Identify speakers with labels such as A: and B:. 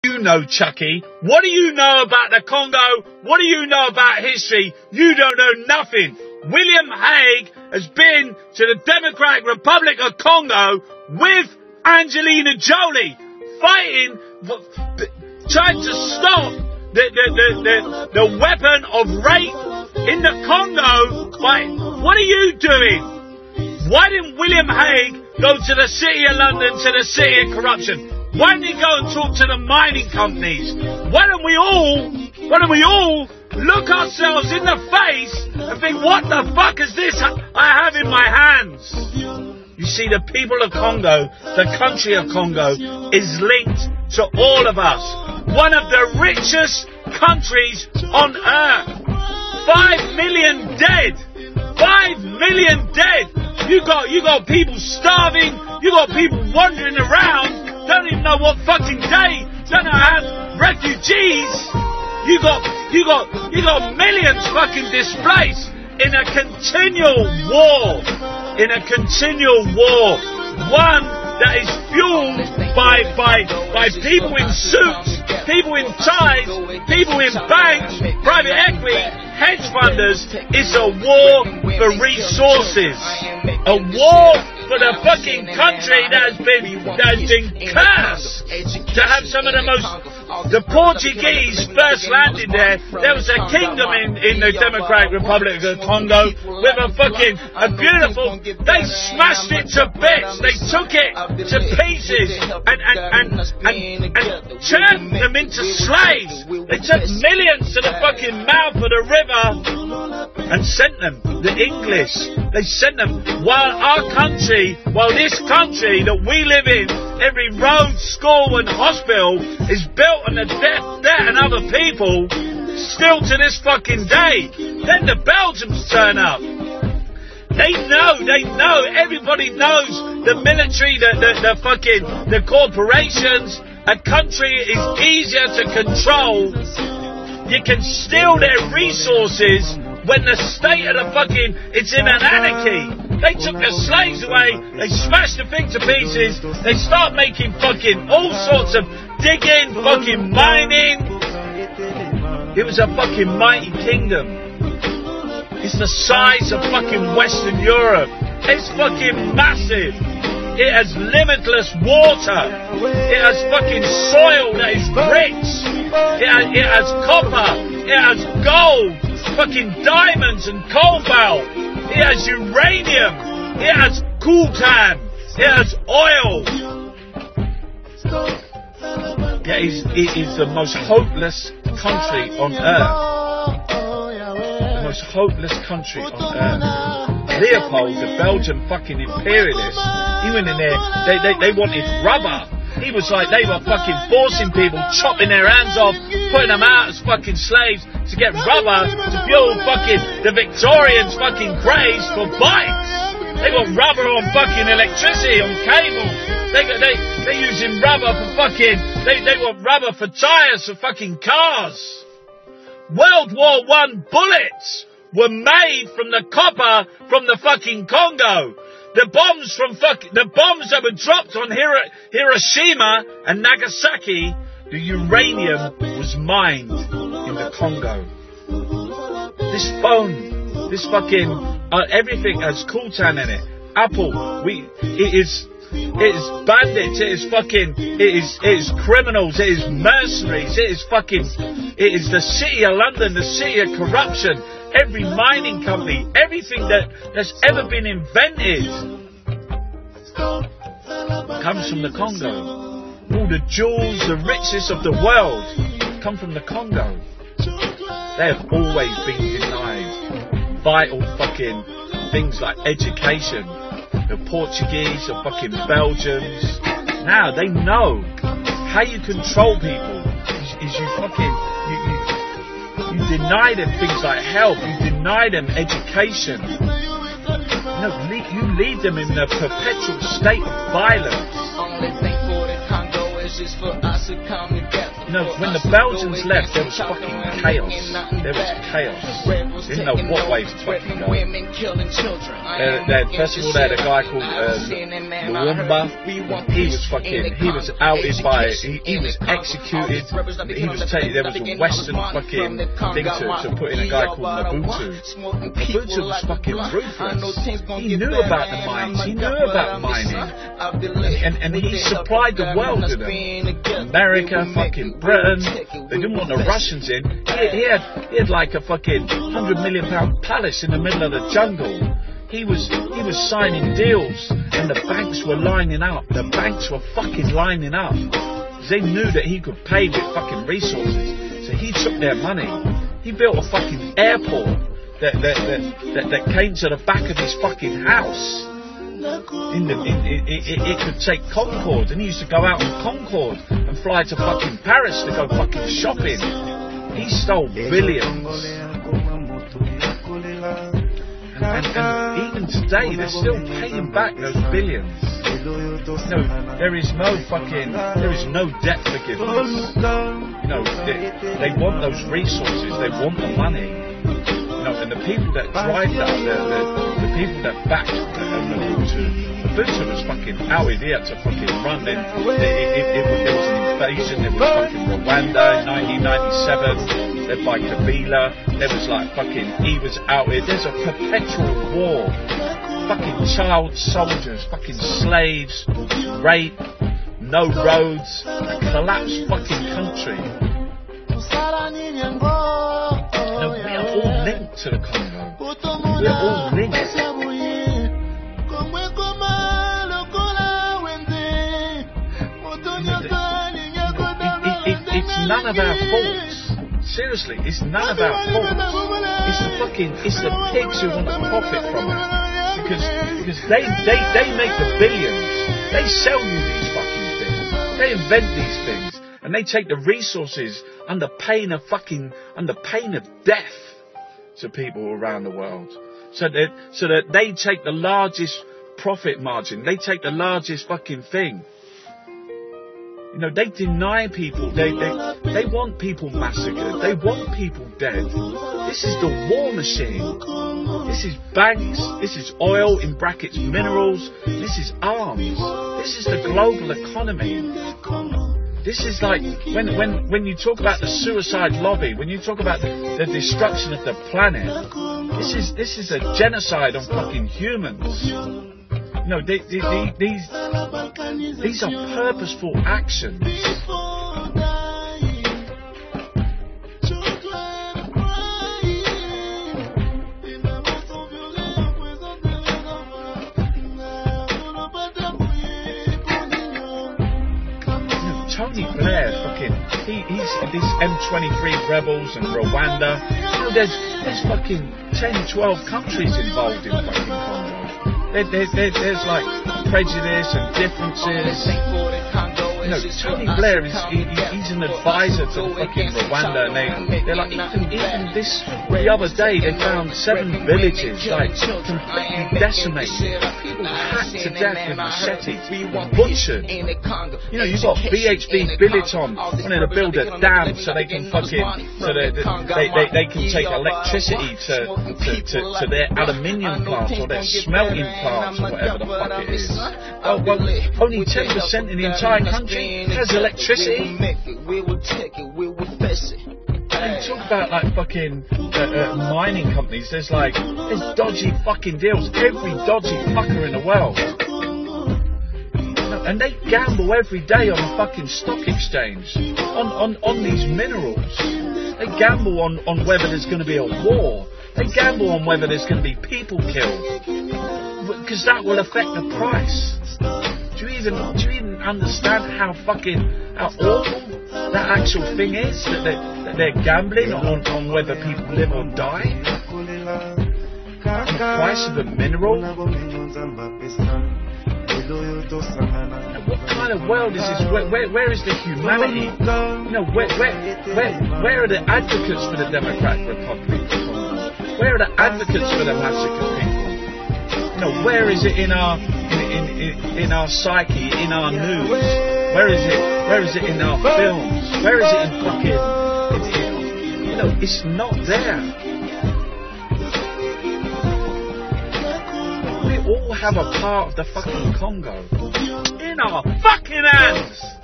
A: You know, Chucky, what do you know about the Congo? What do you know about history? You don't know nothing. William Hague has been to the Democratic Republic of Congo with Angelina Jolie, fighting, trying to stop the weapon of rape in the Congo. What are you doing? Why didn't William Hague go to the City of London, to the City of Corruption? Why didn't he go and talk to the mining companies? Why don't we all look ourselves in the face and think, what the fuck is this I have in my hands? You see, the people of Congo, the country of Congo, is linked to all of us. One of the richest countries on earth. 5 million dead. 5 million dead. You got people starving. You got people wandering around. Don't even know what fucking day. Don't know how refugees. You got millions fucking displaced in a continual war. In a continual war. One that is fueled by people in suits, people in ties, people in banks, private equity, hedge funders. It's a war for resources. A war for the fucking country that has been cursed to have some of the most. The Portuguese first landed there. There was a kingdom in the Democratic Republic of Congo with a beautiful. They smashed it to bits. They took it to pieces and turned them into slaves. They took millions to the fucking mouth of the river and sent them. The English, they sent them. While this country that we live in, every road, school and hospital is built on the debt and other people, still to this fucking day. Then the Belgians turn up. They know, everybody knows the military, the corporations. A country is easier to control. You can steal their resources when the state of it's in an anarchy. They took the slaves away, they smashed the thing to pieces, they start making all sorts of digging, mining. It was a mighty kingdom. It's the size of Western Europe. It's massive. It has limitless water. It has soil that is rich. It has copper. It has gold. Diamonds and cobalt. It has uranium. It has coltan. It has oil. It is the most hopeless country on earth. The most hopeless country on earth. Leopold, the Belgian imperialist, he went in there, they wanted rubber. He was like, they were forcing people, chopping their hands off, putting them out as slaves to get rubber to fuel the Victorians' craze for bikes. They got rubber on electricity, on cables. They're using rubber for they want rubber for tyres for cars. World War I bullets were made from the copper from the Congo. The bombs that were dropped on Hiroshima and Nagasaki, the uranium was mined in the Congo. This phone, everything has coltan in it. Apple, it is bandits, it is criminals, it is mercenaries, it is the City of London, the City of Corruption. Every mining company, everything that's ever been invented comes from the Congo. All the jewels, the richest of the world come from the Congo. They have always been denied vital things like education. The Portuguese, the Belgians. Now they know how you control people. Is you deny them things like health. You deny them education. No, you leave them in a perpetual state of violence. Only thing for the Congo is just for us to come together. You know, when the Belgians left, there was fucking chaos. There was chaos. Didn't know what way to fucking go. First of all, they had a guy called Lumumba. He was outed by, he was executed. He was taken. There was a Western fucking thing to put in a guy called Mobutu. Mobutu was fucking ruthless. He knew about the mines. He knew about mining, and he supplied the world with them. America, fucking Britain, they didn't want the Russians in. He had like a fucking £100 million palace in the middle of the jungle. He was signing deals, and the banks were lining up. The banks were fucking lining up. They knew that he could pay with fucking resources. So he took their money. He built a fucking airport that came to the back of his fucking house. It could take Concorde, and he used to go out on Concorde and fly to fucking Paris to go fucking shopping. He stole billions. And even today, they're still paying back those billions. No, there is no debt forgiveness. You know, they want those resources, they want the money. You know, and the people that drive that, the people that backed Mobutu was fucking outed. He had to fucking run. There was an invasion. There was fucking Rwanda in 1997. Led by Kabila. There was like fucking, he was outed. There's a perpetual war. Fucking child soldiers, fucking slaves, rape, no roads, a collapsed fucking country. No, we are all linked to the Congo. We are all linked. It's none of our faults. Seriously, it's none of our faults. It's the pigs who want to profit from it. Because they make the billions. They sell you these fucking things. They invent these things. And they take the resources under pain of death to people around the world. So that they take the largest profit margin. They take the largest fucking thing. You know, they deny people. They want people massacred. They want people dead. This is the war machine. This is banks. This is oil, in brackets minerals. This is arms. This is the global economy. This is like when you talk about the suicide lobby, when you talk about the destruction of the planet, this is a genocide on fucking humans. No, these are purposeful actions. Tony Blair, fucking, he's these M23 rebels and Rwanda. You know, there's fucking 10, 12 countries involved in fucking Congo. There's like prejudice and differences. You know, Tony Blair he's an advisor to the fucking Rwanda, and they're like even the other day they found 7 villages like completely decimated, people hacked to death with machetes, butchered. You know, you've got BHP Billiton wanting to build a dam so they can fucking they can take electricity to their aluminium plants or their smelting plants or whatever the fuck it is. Oh well, only 10% in the entire country has electricity. And you talk about like fucking mining companies. There's dodgy fucking deals. Every dodgy fucker in the world. And they gamble every day on the fucking stock exchange on these minerals. They gamble on whether there's going to be a war. They gamble on whether there's going to be people killed, because that will affect the price. Do you even understand how awful that actual thing is? That they're gambling on whether people live or die? On the price of a mineral? What kind of world is this? Where is the humanity? You know, where are the advocates for the Democratic Republic of Congo? Where are the advocates for the massacred people? You know, where is it in our psyche, in our news? Where is it? Where is it in our films? Where is it in fucking... you know, it's not there. We all have a part of the fucking Congo in our fucking hands.